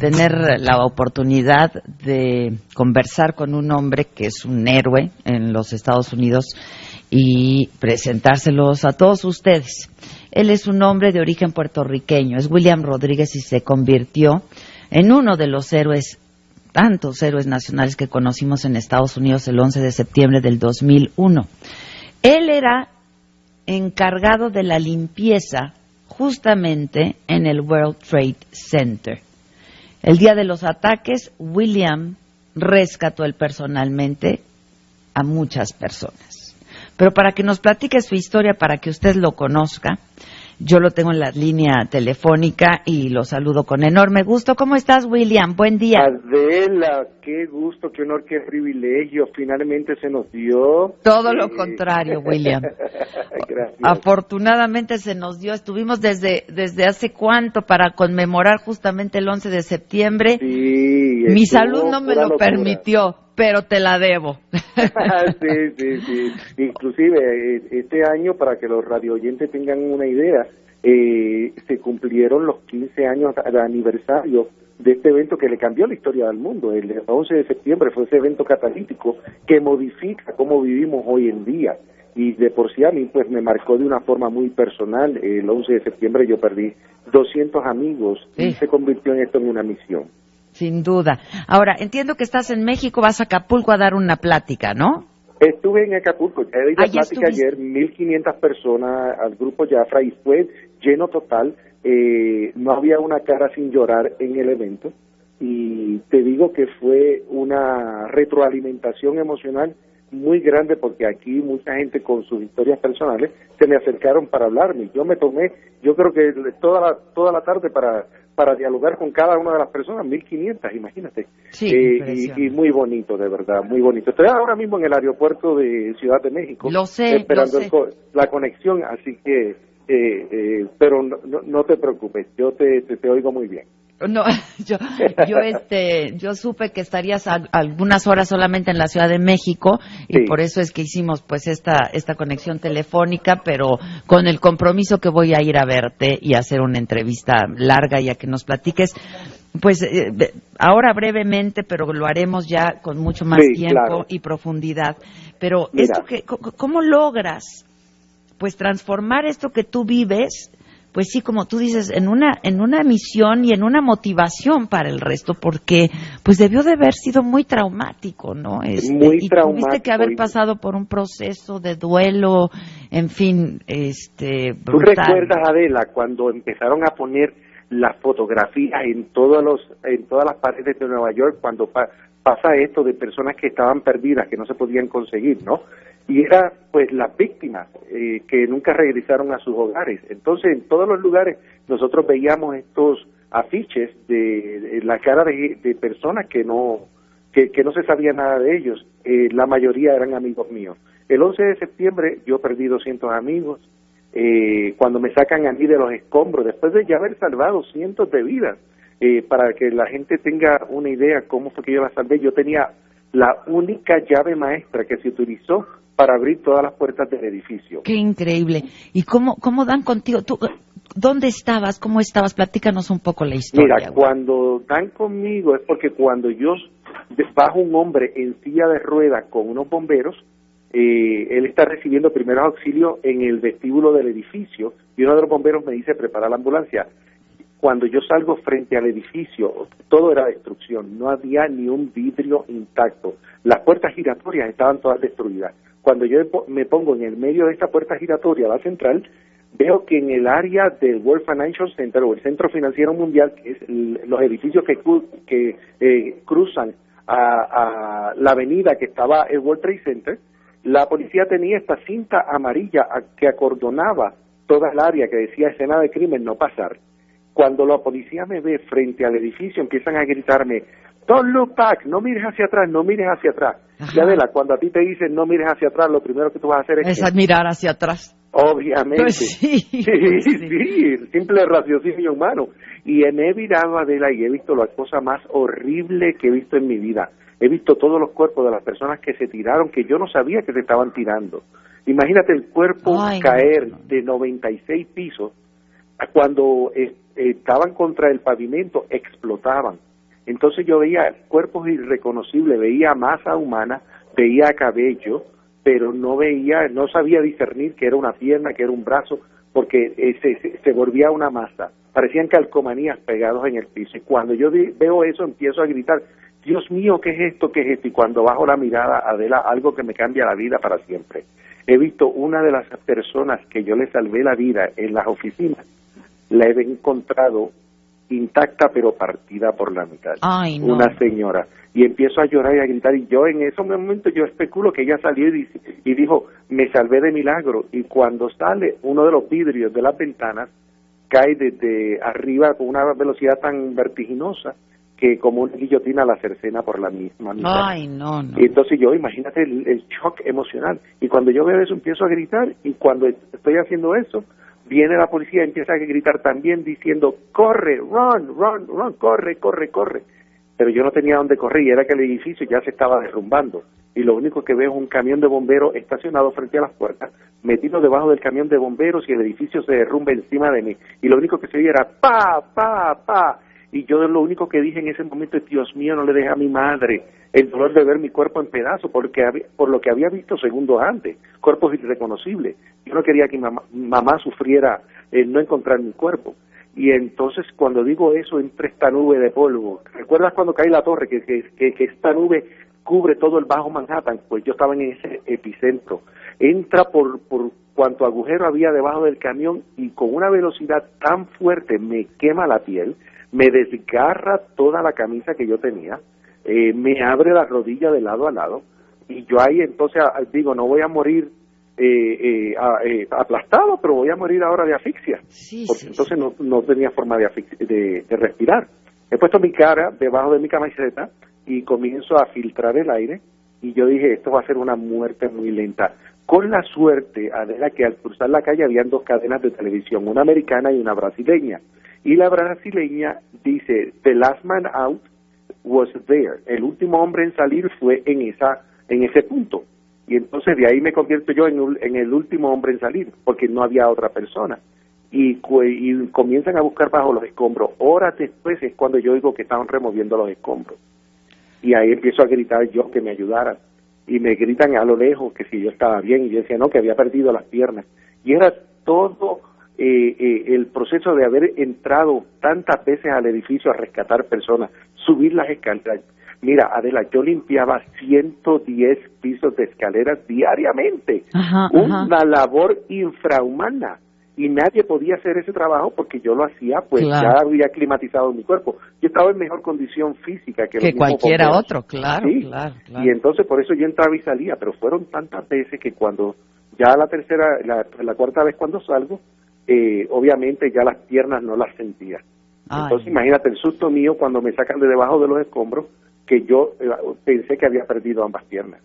tener la oportunidad de conversar con un hombre que es un héroe en los Estados Unidos y presentárselos a todos ustedes. Él es un hombre de origen puertorriqueño, es William Rodríguez y se convirtió en uno de los héroes, tantos héroes nacionales que conocimos en Estados Unidos el 11 de septiembre del 2001. Él era encargado de la limpieza justamente en el World Trade Center. El día de los ataques, William rescató él personalmente a muchas personas. Pero para que nos platique su historia, para que usted lo conozca, yo lo tengo en la línea telefónica y lo saludo con enorme gusto. ¿Cómo estás, William? Buen día. Adela, qué gusto, qué honor, qué privilegio. Finalmente se nos dio. Todo lo contrario, William. Gracias. Afortunadamente se nos dio. Estuvimos desde hace cuánto para conmemorar justamente el 11 de septiembre. Sí. Mi salud no me lo locura. permitió, pero te la debo. Sí. Inclusive, este año, para que los radioyentes tengan una idea, se cumplieron los 15 años de aniversario de este evento que le cambió la historia del mundo. El 11 de septiembre fue ese evento catalítico que modifica cómo vivimos hoy en día. Y de por sí a mí pues me marcó de una forma muy personal. El 11 de septiembre yo perdí 200 amigos y se convirtió en esto en una misión. Sin duda. Ahora, entiendo que estás en México, vas a Acapulco a dar una plática, ¿no? Estuve en Acapulco, ya di la plática ayer, 1.500 personas al grupo Jafra y fue lleno total. No había una cara sin llorar en el evento y te digo que fue una retroalimentación emocional muy grande porque aquí mucha gente con sus historias personales se me acercaron para hablarme. Yo me tomé, yo creo que toda la tarde para dialogar con cada una de las personas, 1.500, imagínate. Sí, y muy bonito, de verdad, muy bonito. Estoy ahora mismo en el aeropuerto de Ciudad de México, lo sé, esperando la conexión, así que, pero no te preocupes, yo te oigo muy bien. No, yo supe que estarías algunas horas solamente en la Ciudad de México y por eso es que hicimos pues esta conexión telefónica, pero con el compromiso que voy a ir a verte y hacer una entrevista larga y a que nos platiques, pues ahora brevemente, pero lo haremos ya con mucho más tiempo y profundidad. Pero mira, esto que, ¿cómo logras pues transformar esto que tú vives? Pues sí, como tú dices, en una misión y en una motivación para el resto, porque pues debió de haber sido muy traumático, ¿no? Muy y traumático. Tuviste que haber pasado por un proceso de duelo, en fin, brutal. ¿Tú recuerdas, Adela, cuando empezaron a poner las fotografías en todas las paredes de Nueva York, cuando pasa esto de personas que estaban perdidas, que no se podían conseguir, ¿no? Y era pues las víctimas que nunca regresaron a sus hogares. Entonces en todos los lugares nosotros veíamos estos afiches de la cara de personas que no se sabía nada de ellos. La mayoría eran amigos míos. El 11 de septiembre yo perdí 200 amigos. Cuando me sacan a mí de los escombros, después de ya haber salvado cientos de vidas, para que la gente tenga una idea cómo fue que yo la salvé, yo tenía la única llave maestra que se utilizó para abrir todas las puertas del edificio. ¡Qué increíble! ¿Y cómo dan contigo? ¿Tú dónde estabas? ¿Cómo estabas? Platícanos un poco la historia. Mira, cuando dan conmigo es porque cuando yo bajo un hombre en silla de ruedas con unos bomberos, él está recibiendo primeros auxilios en el vestíbulo del edificio y uno de los bomberos me dice, prepara la ambulancia. Cuando yo salgo frente al edificio, todo era destrucción, no había ni un vidrio intacto. Las puertas giratorias estaban todas destruidas. Cuando yo me pongo en el medio de esta puerta giratoria, la central, veo que en el área del World Financial Center o el Centro Financiero Mundial, que es los edificios que cruzan a la avenida que estaba el World Trade Center, la policía tenía esta cinta amarilla que acordonaba toda el área que decía escena de crimen, no pasar. Cuando la policía me ve frente al edificio, empiezan a gritarme, don't look back, no mires hacia atrás, no mires hacia atrás. Y Adela, cuando a ti te dicen no mires hacia atrás, lo primero que tú vas a hacer es mirar hacia atrás. Obviamente. Pues sí, el simple raciocinio humano. Y me he virado, Adela, y he visto la cosa más horrible que he visto en mi vida. He visto todos los cuerpos de las personas que se tiraron, que yo no sabía que se estaban tirando. Imagínate el cuerpo caer de 96 pisos cuando estaban contra el pavimento, explotaban. Entonces yo veía cuerpos irreconocibles, veía masa humana, veía cabello, pero no sabía discernir que era una pierna, que era un brazo, porque se volvía una masa. Parecían calcomanías pegados en el piso. Y cuando yo veo eso, empiezo a gritar, Dios mío, ¿qué es esto? ¿Qué es esto? Y cuando bajo la mirada, Adela, algo que me cambia la vida para siempre. He visto una de las personas que yo le salvé la vida en las oficinas, la he encontrado intacta pero partida por la mitad. Ay, no. Una señora. Y empiezo a llorar y a gritar, y yo en ese momento yo especulo que ella salió y dijo, me salvé de milagro. Y cuando sale, uno de los vidrios de las ventanas cae desde arriba con una velocidad tan vertiginosa que como una guillotina la cercena por la misma mitad. Ay, no. Y entonces yo, imagínate el shock emocional. Y cuando yo veo eso, empiezo a gritar, y cuando estoy haciendo eso, viene la policía y empieza a gritar también diciendo, corre, run, corre. Pero yo no tenía dónde correr, y era que el edificio ya se estaba derrumbando. Y lo único que veo es un camión de bomberos estacionado frente a las puertas, metido debajo del camión de bomberos, y el edificio se derrumba encima de mí. Y lo único que se oía era pa. Y yo lo único que dije en ese momento es, Dios mío, no le deje a mi madre el dolor de ver mi cuerpo en pedazos, por lo que había visto segundos antes, cuerpos irreconocibles. Yo no quería que mamá sufriera el no encontrar mi cuerpo. Y entonces cuando digo eso, entra esta nube de polvo. ¿Recuerdas cuando cae la torre, que esta nube cubre todo el Bajo Manhattan? Pues yo estaba en ese epicentro. Entra por cuanto agujero había debajo del camión, y con una velocidad tan fuerte me quema la piel, me desgarra toda la camisa que yo tenía, me abre la rodilla de lado a lado, y yo ahí entonces digo, no voy a morir aplastado, pero voy a morir ahora de asfixia, porque entonces no tenía forma de respirar. He puesto mi cara debajo de mi camiseta y comienzo a filtrar el aire, y yo dije, esto va a ser una muerte muy lenta. Con la suerte, Adela, que al cruzar la calle habían dos cadenas de televisión, una americana y una brasileña. Y la brasileña dice, the last man out was there. El último hombre en salir fue en ese punto. Y entonces de ahí me convierto yo en el último hombre en salir, porque no había otra persona. Y comienzan a buscar bajo los escombros. Horas después es cuando yo digo que estaban removiendo los escombros. Y ahí empiezo a gritar yo que me ayudaran. Y me gritan a lo lejos que si yo estaba bien, y yo decía no, que había perdido las piernas. Y era todo el proceso de haber entrado tantas veces al edificio a rescatar personas, subir las escaleras. Mira, Adela, yo limpiaba 110 pisos de escaleras diariamente, una labor infrahumana, y nadie podía hacer ese trabajo porque yo lo hacía, pues claro, ya había climatizado mi cuerpo. Yo estaba en mejor condición física que cualquiera otro, claro, sí, claro. Y entonces por eso yo entraba y salía, pero fueron tantas veces que cuando ya la cuarta vez cuando salgo, obviamente ya las piernas no las sentía. Entonces imagínate el susto mío cuando me sacan de debajo de los escombros, que yo pensé que había perdido ambas piernas.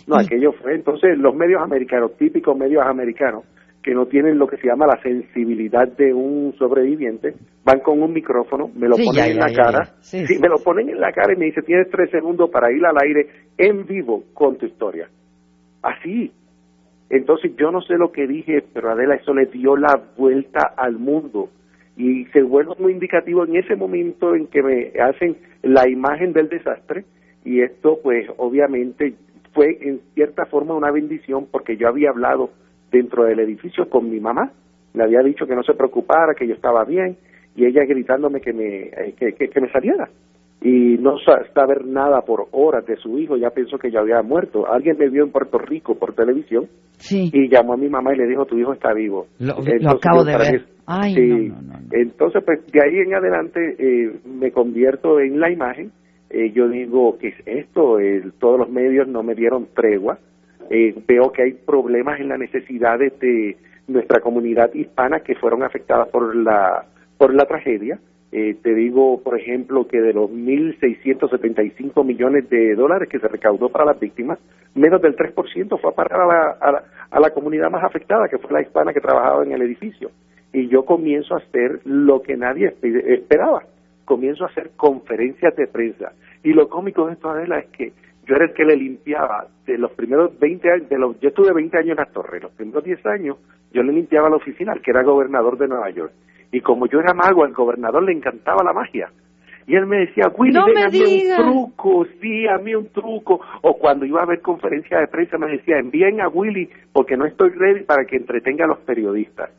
No, aquello fue, entonces los medios americanos, típicos medios americanos, que no tienen lo que se llama la sensibilidad de un sobreviviente, van con un micrófono, me lo ponen en la cara, me lo ponen en la cara y me dicen, tienes 3 segundos para ir al aire en vivo con tu historia. Así. Entonces yo no sé lo que dije, pero Adela, eso le dio la vuelta al mundo, y se vuelve muy indicativo en ese momento en que me hacen la imagen del desastre, y esto pues obviamente fue en cierta forma una bendición, porque yo había hablado dentro del edificio con mi mamá, le había dicho que no se preocupara, que yo estaba bien, y ella gritándome que me saliera. Y no saber nada por horas de su hijo, ya pensó que yo había muerto. Alguien me vio en Puerto Rico por televisión, y llamó a mi mamá y le dijo, tu hijo está vivo. Lo acabo de ver. Ay, sí. No. Entonces, pues de ahí en adelante me convierto en la imagen. Yo digo, ¿qué es esto? Todos los medios no me dieron tregua. Veo que hay problemas en las necesidades de nuestra comunidad hispana que fueron afectadas por la tragedia. Te digo, por ejemplo, que de los 1.675 millones de dólares que se recaudó para las víctimas, menos del 3% fue a parar a la comunidad más afectada, que fue la hispana que trabajaba en el edificio. Y yo comienzo a hacer lo que nadie esperaba. Comienzo a hacer conferencias de prensa. Y lo cómico de esto, Adela, es que yo era el que le limpiaba de los primeros 20 años, yo estuve 20 años en las torres, los primeros 10 años yo le limpiaba la oficina al que era gobernador de Nueva York. Y como yo era mago, al gobernador le encantaba la magia. Y él me decía, Willy, no ven me a mí digas. un truco, sí, a mí un truco. O cuando iba a ver conferencias de prensa me decía, envíen a Willy porque no estoy ready para que entretenga a los periodistas.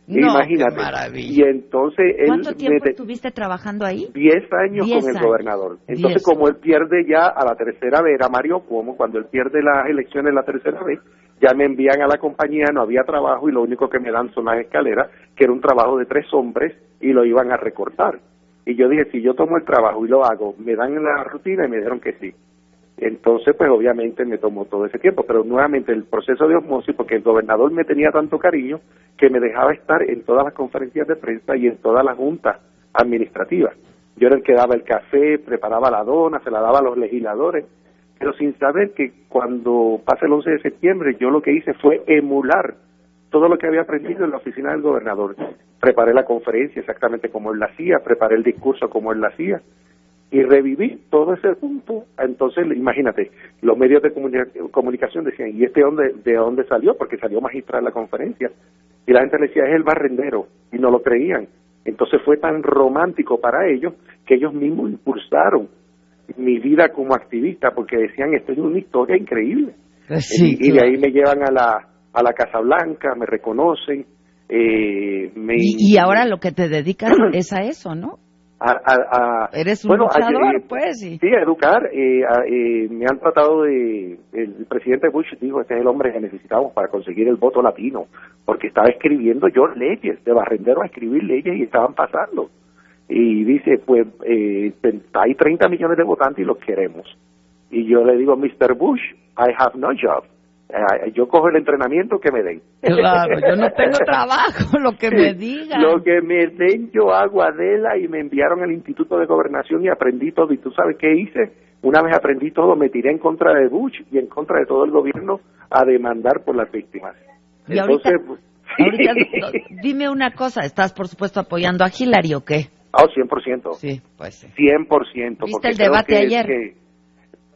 No, Imagínate. qué maravilla. Y entonces él... ¿Cuánto tiempo estuviste trabajando ahí? 10 años 10 con el años. gobernador. Entonces, 10. como él pierde ya a la tercera vez, era Mario Cuomo, cuando él pierde las elecciones la tercera vez, ya me envían a la compañía, no había trabajo y lo único que me dan son las escaleras, que era un trabajo de 3 hombres y lo iban a recortar. Y yo dije, si yo tomo el trabajo y lo hago, me dan la rutina y me dijeron que sí. Entonces, pues obviamente me tomó todo ese tiempo, pero nuevamente el proceso de osmosis, porque el gobernador me tenía tanto cariño que me dejaba estar en todas las conferencias de prensa y en todas las juntas administrativas. Yo era el que daba el café, preparaba la dona, se la daba a los legisladores, pero sin saber que cuando pasa el 11 de septiembre yo lo que hice fue emular todo lo que había aprendido en la oficina del gobernador. Preparé la conferencia exactamente como él la hacía, preparé el discurso como él la hacía, y reviví todo ese punto. Entonces, imagínate, los medios de comunicación decían, ¿y este de dónde salió? Porque salió magistral la conferencia. Y la gente le decía, es el barrendero, y no lo creían. Entonces fue tan romántico para ellos que ellos mismos impulsaron mi vida como activista, porque decían, esto es una historia increíble. Sí, y de ahí me llevan a la Casa Blanca, me reconocen. Y ahora lo que te dedicas es a eso, ¿no? Eres un luchador, pues. Sí, a educar. Me han tratado el presidente Bush dijo, este es el hombre que necesitamos para conseguir el voto latino, porque estaba escribiendo yo leyes, de barrendero a escribir leyes y estaban pasando. Y dice, pues, hay 30 millones de votantes y los queremos. Y yo le digo, Mr. Bush, I have no job. Yo cojo el entrenamiento que me den. Claro, yo no tengo trabajo, lo que me digan. Lo que me den yo hago, Adela, y me enviaron al Instituto de Gobernación y aprendí todo. ¿Y tú sabes qué hice? Una vez aprendí todo, me tiré en contra de Bush y en contra de todo el gobierno a demandar por las víctimas. Y entonces, ahorita, dime una cosa, ¿estás por supuesto apoyando a Hillary o qué? 100%. Sí, pues sí. 100%. ¿Viste el debate ayer?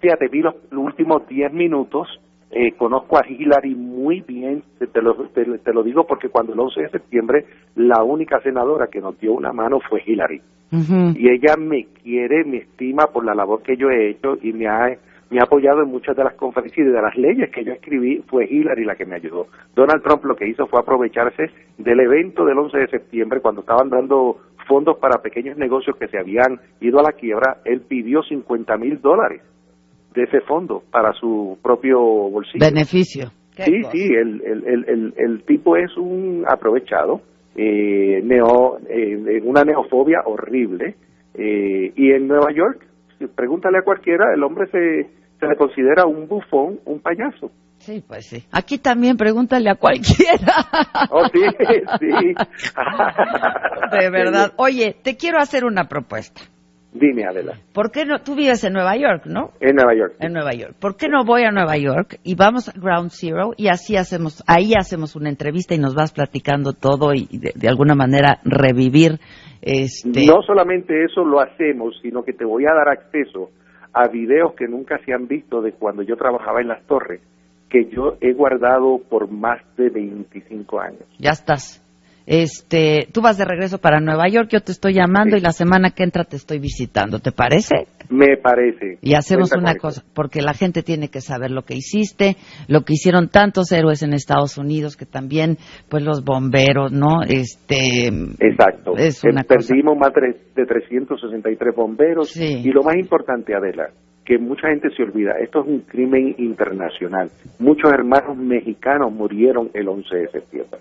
Fíjate, vi los últimos 10 minutos. Conozco a Hillary muy bien, te lo digo porque cuando el 11 de septiembre la única senadora que nos dio una mano fue Hillary. Uh-huh. Y ella me quiere, me estima por la labor que yo he hecho y me ha apoyado en muchas de las conferencias y de las leyes que yo escribí. Fue Hillary la que me ayudó. Donald Trump lo que hizo fue aprovecharse del evento del 11 de septiembre cuando estaban dando fondos para pequeños negocios que se habían ido a la quiebra. Él pidió $50,000 de ese fondo para su propio bolsillo. Beneficio. Sí, el tipo es un aprovechado, una neofobia horrible, y en Nueva York, pregúntale a cualquiera, el hombre se le considera un bufón, un payaso. Sí, pues sí. Aquí también pregúntale a cualquiera. Oh, sí, sí. De verdad. Oye, te quiero hacer una propuesta. Dime, Adela. ¿Por qué no? Tú vives en Nueva York, ¿no? En Nueva York. En Nueva York. ¿Por qué no voy a Nueva York y vamos a Ground Zero y ahí hacemos una entrevista y nos vas platicando todo y de alguna manera revivir No solamente eso lo hacemos, sino que te voy a dar acceso a videos que nunca se han visto de cuando yo trabajaba en las torres, que yo he guardado por más de 25 años. Ya estás. Tú vas de regreso para Nueva York, yo te estoy llamando, sí, y la semana que entra te estoy visitando, ¿te parece? Me parece. Y hacemos una cosa, porque la gente tiene que saber lo que hiciste, lo que hicieron tantos héroes en Estados Unidos, que también, pues los bomberos, ¿no? Exacto. Perdimos más de 363 bomberos, sí. Y lo más importante, Adela, que mucha gente se olvida, esto es un crimen internacional. Muchos hermanos mexicanos murieron el 11 de septiembre.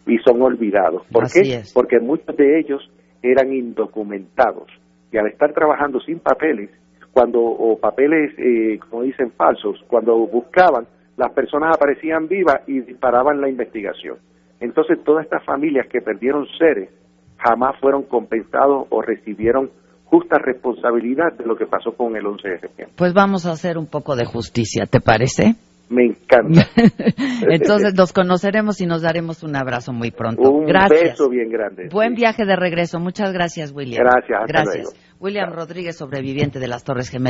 Y son olvidados. ¿Por qué? Porque muchos de ellos eran indocumentados y al estar trabajando sin papeles, o papeles, como dicen, falsos, cuando buscaban, las personas aparecían vivas y disparaban la investigación. Entonces, todas estas familias que perdieron seres jamás fueron compensados o recibieron justa responsabilidad de lo que pasó con el 11 de septiembre. Pues vamos a hacer un poco de justicia, ¿te parece? Me encanta. Entonces nos conoceremos y nos daremos un abrazo muy pronto. Gracias. Un beso bien grande. Buen viaje de regreso. Muchas gracias, William. Gracias. Hasta luego. William Rodríguez, sobreviviente de las Torres Gemelas.